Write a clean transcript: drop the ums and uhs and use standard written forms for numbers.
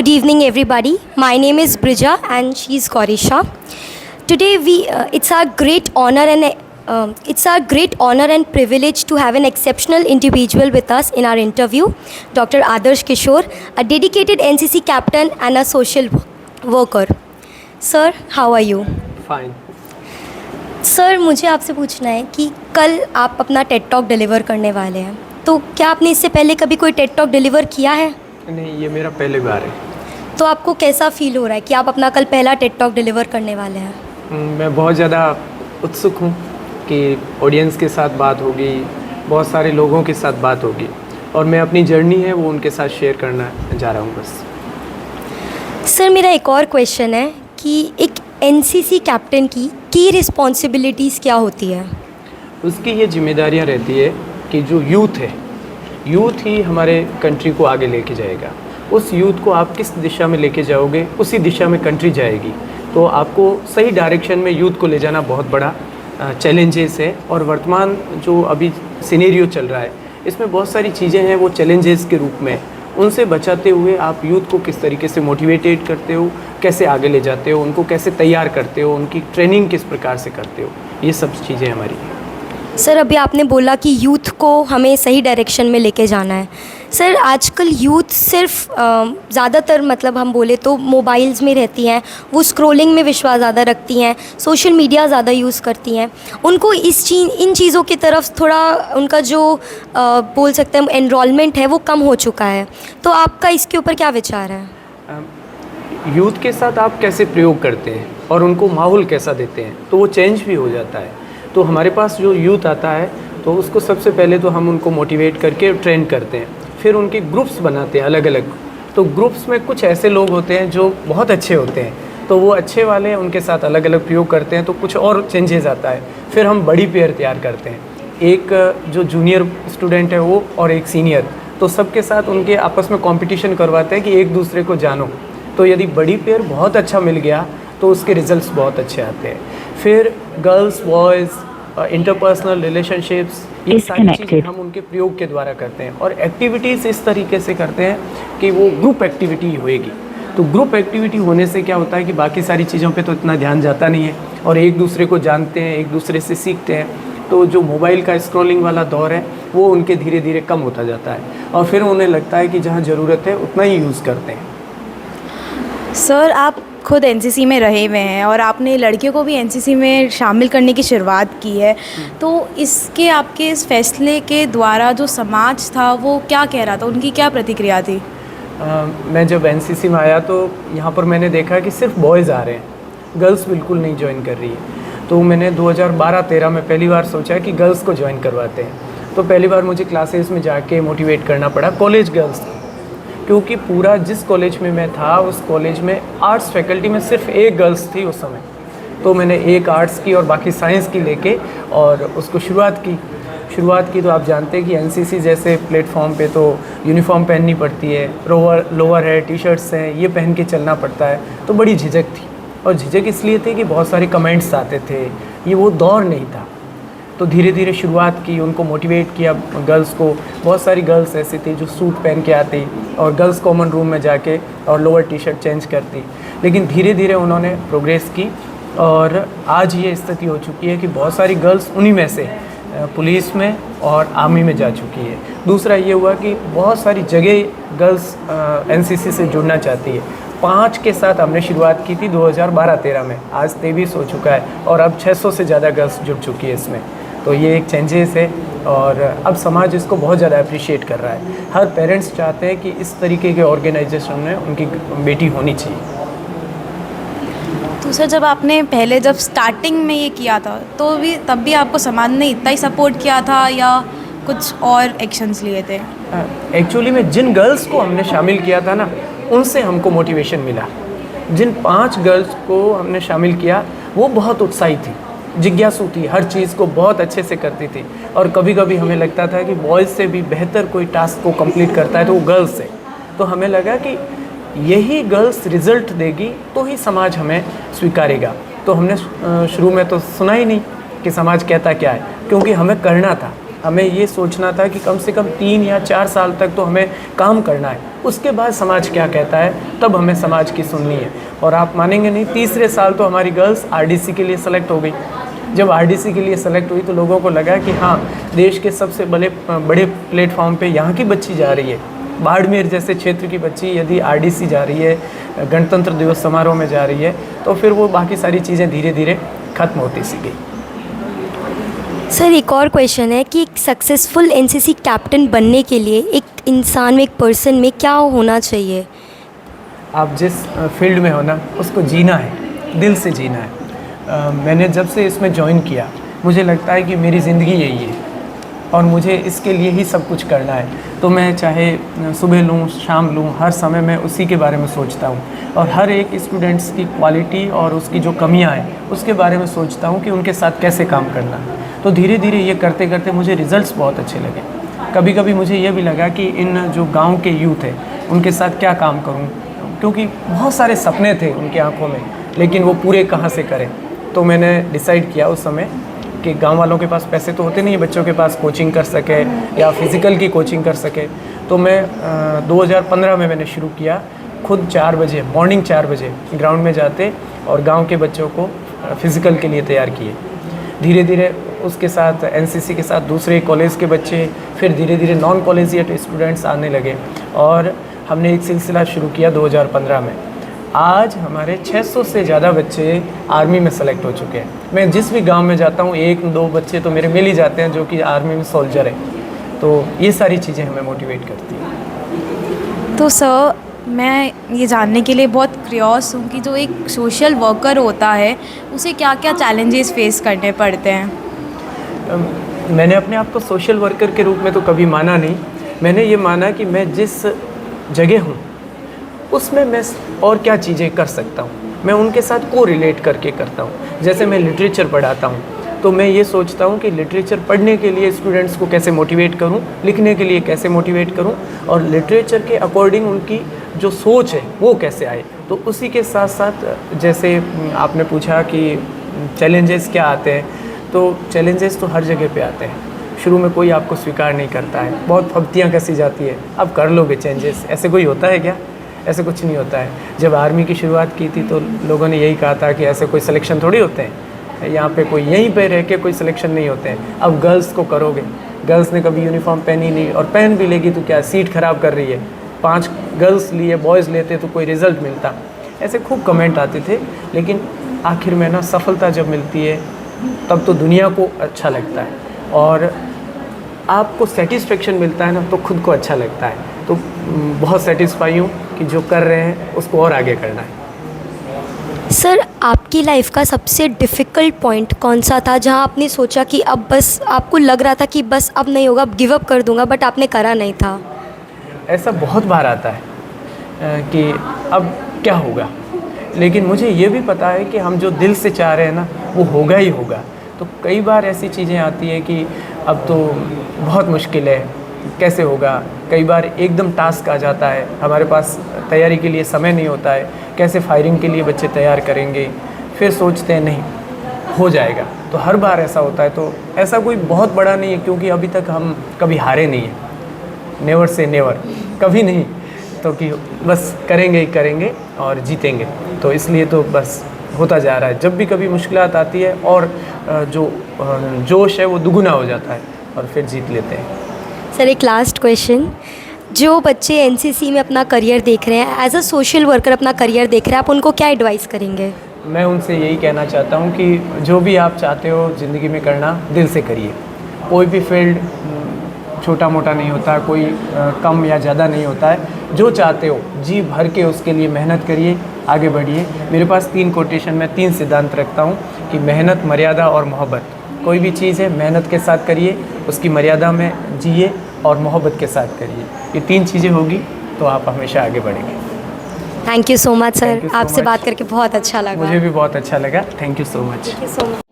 Good evening, everybody. My name is Brija, and she's Kaurisha. Today, it's our great honor and privilege to have an exceptional individual with us in our interview, Dr. Adarsh Kishore, a dedicated NCC captain and a social worker. Sir, how are you? Fine. Sir, मुझे आपसे पूछना है कि कल आप अपना Ted talk deliver करने वाले हैं, तो क्या आपने इससे पहले कभी कोई टेड टॉक डिलीवर किया है? नहीं, ये मेरा पहली बार है। तो आपको कैसा फील हो रहा है कि आप अपना कल पहला टेड टॉक डिलीवर करने वाले हैं? मैं बहुत ज़्यादा उत्सुक हूँ कि ऑडियंस के साथ बात होगी, बहुत सारे लोगों के साथ बात होगी और मैं अपनी जर्नी है वो उनके साथ शेयर करना जा रहा हूँ बस। सर, मेरा एक और क्वेश्चन है कि एक एनसीसी कैप्टन की रिस्पॉन्सिबिलिटीज़ क्या होती है? उसकी ये जिम्मेदारियाँ रहती है कि जो यूथ है, यूथ ही हमारे कंट्री को आगे लेके जाएगा। उस यूथ को आप किस दिशा में लेके जाओगे, उसी दिशा में कंट्री जाएगी। तो आपको सही डायरेक्शन में यूथ को ले जाना बहुत बड़ा चैलेंजेस है। और वर्तमान जो अभी सिनेरियो चल रहा है, इसमें बहुत सारी चीज़ें हैं वो चैलेंजेस के रूप में। उनसे बचाते हुए आप यूथ को किस तरीके से मोटिवेटेड करते हो, कैसे आगे ले जाते हो, उनको कैसे तैयार करते हो, उनकी ट्रेनिंग किस प्रकार से करते हो, ये सब चीज़ें हमारी हैं। सर, अभी आपने बोला कि यूथ को हमें सही डायरेक्शन में लेके जाना है। सर, आजकल यूथ सिर्फ ज़्यादातर मतलब हम बोले तो मोबाइल्स में रहती हैं, वो स्क्रॉलिंग में विश्वास ज़्यादा रखती हैं, सोशल मीडिया ज़्यादा यूज़ करती हैं। उनको इन चीज़ों की तरफ थोड़ा उनका जो बोल सकते हैं एनरोलमेंट है वो कम हो चुका है। तो आपका इसके ऊपर क्या विचार है? यूथ के साथ आप कैसे प्रयोग करते हैं और उनको माहौल कैसा देते हैं, तो वो चेंज भी हो जाता है। तो हमारे पास जो यूथ आता है तो उसको सबसे पहले तो हम उनको मोटिवेट करके ट्रेन करते हैं, फिर उनके ग्रुप्स बनाते हैं अलग अलग। तो ग्रुप्स में कुछ ऐसे लोग होते हैं जो बहुत अच्छे होते हैं, तो वो अच्छे वाले उनके साथ अलग अलग प्रयोग करते हैं, तो कुछ और चेंजेस आता है। फिर हम बड़ी पेयर तैयार करते हैं, एक जो जूनियर स्टूडेंट है वो और एक सीनियर, तो सबके साथ उनके आपस में कंपटीशन करवाते हैं कि एक दूसरे को जानो। तो यदि बड़ी पेयर बहुत अच्छा मिल गया तो उसके रिजल्ट्स बहुत अच्छे आते हैं। फिर गर्ल्स बॉयज़ इंटरपर्सनल रिलेशनशिप्स, ये सारी चीज़ें हम उनके प्रयोग के द्वारा करते हैं। और एक्टिविटीज़ इस तरीके से करते हैं कि वो ग्रुप एक्टिविटी होएगी। तो ग्रुप एक्टिविटी होने से क्या होता है कि बाकी सारी चीज़ों पे तो इतना ध्यान जाता नहीं है और एक दूसरे को जानते हैं, एक दूसरे से सीखते हैं। तो जो मोबाइल का स्क्रॉलिंग वाला दौर है वो उनके धीरे धीरे कम होता जाता है और फिर उन्हें लगता है कि जहाँ ज़रूरत है उतना ही यूज़ करते हैं। सर, आप खुद एनसीसी में रहे हुए हैं और आपने लड़कियों को भी एनसीसी में शामिल करने की शुरुआत की है, तो इसके आपके इस फैसले के द्वारा जो समाज था वो क्या कह रहा था, उनकी क्या प्रतिक्रिया थी? मैं जब एनसीसी में आया तो यहाँ पर मैंने देखा कि सिर्फ बॉयज़ आ रहे हैं, गर्ल्स बिल्कुल नहीं ज्वाइन कर रही है। तो मैंने 2012-13 में पहली बार सोचा कि गर्ल्स को ज्वाइन करवाते हैं। तो पहली बार मुझे क्लासेस में जाके मोटिवेट करना पड़ा कॉलेज गर्ल्स को, क्योंकि पूरा जिस कॉलेज में मैं था उस कॉलेज में आर्ट्स फैकल्टी में सिर्फ एक गर्ल्स थी उस समय। तो मैंने एक आर्ट्स की और बाकी साइंस की लेके और उसको शुरुआत की। तो आप जानते हैं कि एनसीसी जैसे प्लेटफॉर्म पे तो यूनिफॉर्म पहननी पड़ती है, लोअर है, टी शर्ट्स हैं, ये पहन के चलना पड़ता है। तो बड़ी झिझक थी और झिझक इसलिए थी कि बहुत सारे कमेंट्स आते थे, ये वो दौर नहीं था। तो धीरे धीरे शुरुआत की, उनको मोटिवेट किया गर्ल्स को। बहुत सारी गर्ल्स ऐसी थी जो सूट पहन के आती और गर्ल्स कॉमन रूम में जाके और लोअर टी शर्ट चेंज करती। लेकिन धीरे धीरे उन्होंने प्रोग्रेस की और आज ये स्थिति हो चुकी है कि बहुत सारी गर्ल्स उन्हीं में से पुलिस में और आर्मी में जा चुकी है। दूसरा ये हुआ कि बहुत सारी जगह गर्ल्स एनसीसी से जुड़ना चाहती है। 5 के साथ हमने शुरुआत की थी 2012-13 में, आज 23 हो चुका है और अब 600 से ज़्यादा गर्ल्स जुड़ चुकी है इसमें। तो ये एक चेंजेस है और अब समाज इसको बहुत ज़्यादा अप्रिशिएट कर रहा है। हर पेरेंट्स चाहते हैं कि इस तरीके के ऑर्गेनाइजेशन में उनकी बेटी होनी चाहिए। तो सर, जब आपने पहले जब स्टार्टिंग में ये किया था तो तब भी आपको समाज ने इतना ही सपोर्ट किया था या कुछ और एक्शंस लिए थे? एक्चुअली में जिन गर्ल्स को हमने शामिल किया था ना, उनसे हमको मोटिवेशन मिला। जिन 5 गर्ल्स को हमने शामिल किया वो बहुत उत्साही थी, जिज्ञासु थी, हर चीज़ को बहुत अच्छे से करती थी और कभी कभी हमें लगता था कि बॉयज़ से भी बेहतर कोई टास्क को कंप्लीट करता है तो वो गर्ल्स है। तो हमें लगा कि यही गर्ल्स रिज़ल्ट देगी तो ही समाज हमें स्वीकारेगा। तो हमने शुरू में तो सुना ही नहीं कि समाज कहता क्या है, क्योंकि हमें करना था। हमें ये सोचना था कि कम से कम 3 या 4 साल तक तो हमें काम करना है, उसके बाद समाज क्या कहता है तब हमें समाज की सुननी है। और आप मानेंगे नहीं, तीसरे साल तो हमारी गर्ल्स आरडीसी के लिए सेलेक्ट हो गई। जब आरडीसी के लिए सेलेक्ट हुई तो लोगों को लगा कि हाँ, देश के सबसे बड़े प्लेटफॉर्म पे यहाँ की बच्ची जा रही है। बाड़मेर जैसे क्षेत्र की बच्ची यदि आरडीसी जा रही है, गणतंत्र दिवस समारोह में जा रही है, तो फिर वो बाकी सारी चीज़ें धीरे धीरे ख़त्म होती सी गई। सर एक और क्वेश्चन है कि एक सक्सेसफुल एनसीसी कैप्टन बनने के लिए एक इंसान में, एक पर्सन में क्या होना चाहिए? आप जिस फील्ड में हो ना, उसको जीना है, दिल से जीना है। मैंने जब से इसमें ज्वाइन किया, मुझे लगता है कि मेरी ज़िंदगी यही है और मुझे इसके लिए ही सब कुछ करना है। तो मैं चाहे सुबह लूँ, शाम लूँ, हर समय मैं उसी के बारे में सोचता हूँ और हर एक स्टूडेंट्स की क्वालिटी और उसकी जो कमियाँ हैं उसके बारे में सोचता हूँ कि उनके साथ कैसे काम करना है। तो धीरे धीरे ये करते करते मुझे रिज़ल्ट्स बहुत अच्छे लगे। कभी कभी मुझे ये भी लगा कि इन जो गांव के यूथ है उनके साथ क्या काम करूं, क्योंकि बहुत सारे सपने थे उनकी आंखों में, लेकिन वो पूरे कहाँ से करें। तो मैंने डिसाइड किया उस समय कि गांव वालों के पास पैसे तो होते नहीं है बच्चों के पास कोचिंग कर सके या फिज़िकल की कोचिंग कर सके। तो मैं 2015 में मैंने शुरू किया, खुद 4 बजे मॉर्निंग 4 बजे ग्राउंड में जाते और गाँव के बच्चों को फ़िज़िकल के लिए तैयार किए। धीरे धीरे उसके साथ एनसीसी के साथ दूसरे कॉलेज के बच्चे, फिर धीरे धीरे नॉन कॉलेजिएट स्टूडेंट्स आने लगे और हमने एक सिलसिला शुरू किया 2015 में। आज हमारे 600 से ज़्यादा बच्चे आर्मी में सेलेक्ट हो चुके हैं। मैं जिस भी गांव में जाता हूँ 1-2 बच्चे तो मेरे मिल ही जाते हैं जो कि आर्मी में सोल्जर है। तो ये सारी चीज़ें हमें मोटिवेट करती हैं। तो सर मैं ये जानने के लिए बहुत क्रियोस हूँ कि जो एक सोशल वर्कर होता है उसे क्या क्या चैलेंजेस फेस करने पड़ते हैं? मैंने अपने आप को सोशल वर्कर के रूप में तो कभी माना नहीं। मैंने ये माना कि मैं जिस जगह हूँ उसमें मैं और क्या चीज़ें कर सकता हूँ, मैं उनके साथ को रिलेट करके करता हूँ। जैसे मैं लिटरेचर पढ़ाता हूँ तो मैं ये सोचता हूँ कि लिटरेचर पढ़ने के लिए स्टूडेंट्स को कैसे मोटिवेट करूँ, लिखने के लिए कैसे मोटिवेट करूँ और लिटरेचर के अकॉर्डिंग उनकी जो सोच है वो कैसे आए। तो उसी के साथ साथ जैसे आपने पूछा कि चैलेंजेस क्या आते हैं, तो चैलेंजेस तो हर जगह पे आते हैं। शुरू में कोई आपको स्वीकार नहीं करता है, बहुत फब्तियाँ कसी जाती है, अब कर लोगे चेंजेस, ऐसे कोई होता है क्या? ऐसे कुछ नहीं होता है। जब आर्मी की शुरुआत की थी तो लोगों ने यही कहा था कि ऐसे कोई सिलेक्शन थोड़ी होते हैं, यहाँ पे कोई यहीं पे रह के कोई सिलेक्शन नहीं होते हैं। अब गर्ल्स को करोगे, गर्ल्स ने कभी यूनिफॉर्म पहनी नहीं और पहन भी लेगी तो क्या सीट ख़राब कर रही है, 5 गर्ल्स लिए बॉयज़ लेते तो कोई रिज़ल्ट मिलता। ऐसे खूब कमेंट आते थे, लेकिन आखिर में ना सफलता जब मिलती है तब तो दुनिया को अच्छा लगता है और आपको सेटिस्फेक्शन मिलता है ना तो खुद को अच्छा लगता है। तो बहुत सेटिस्फाई हूँ कि जो कर रहे हैं उसको और आगे करना है। सर आपकी लाइफ का सबसे डिफ़िकल्ट पॉइंट कौन सा था जहां आपने सोचा कि अब बस, आपको लग रहा था कि बस अब नहीं होगा, अब गिव अप कर दूंगा, बट आपने करा नहीं था? ऐसा बहुत बार आता है कि अब क्या होगा, लेकिन मुझे ये भी पता है कि हम जो दिल से चाह रहे हैं ना वो होगा ही होगा। तो कई बार ऐसी चीज़ें आती हैं कि अब तो बहुत मुश्किल है, कैसे होगा। कई बार एकदम टास्क आ जाता है, हमारे पास तैयारी के लिए समय नहीं होता है, कैसे फायरिंग के लिए बच्चे तैयार करेंगे, फिर सोचते हैं नहीं हो जाएगा। तो हर बार ऐसा होता है। तो ऐसा कोई बहुत बड़ा नहीं है क्योंकि अभी तक हम कभी हारे नहीं हैं, नेवर से नेवर, कभी नहीं। तो कि बस करेंगे ही करेंगे और जीतेंगे। तो इसलिए तो बस होता जा रहा है। जब भी कभी मुश्किलात आती है और जो जोश है वो दुगुना हो जाता है और फिर जीत लेते हैं। सर एक लास्ट क्वेश्चन, जो बच्चे एनसीसी में अपना करियर देख रहे हैं, एज अ सोशल वर्कर अपना करियर देख रहे हैं, आप उनको क्या एडवाइस करेंगे? मैं उनसे यही कहना चाहता हूँ कि जो भी आप चाहते हो ज़िंदगी में करना, दिल से करिए। कोई भी फील्ड छोटा मोटा नहीं होता, कोई कम या ज़्यादा नहीं होता है। जो चाहते हो जी भर के उसके लिए मेहनत करिए, आगे बढ़िए। मेरे पास 3 कोटेशन, मैं 3 सिद्धांत रखता हूँ कि मेहनत, मर्यादा और मोहब्बत। कोई भी चीज़ है मेहनत के साथ करिए, उसकी मर्यादा में जिए और मोहब्बत के साथ करिए। ये 3 चीज़ें होगी तो आप हमेशा आगे बढ़ेंगे। Thank you so much sir, Thank you so आपसे much. बात करके बहुत अच्छा लगा। मुझे भी बहुत अच्छा लगा। Thank you so much. Thank you so much.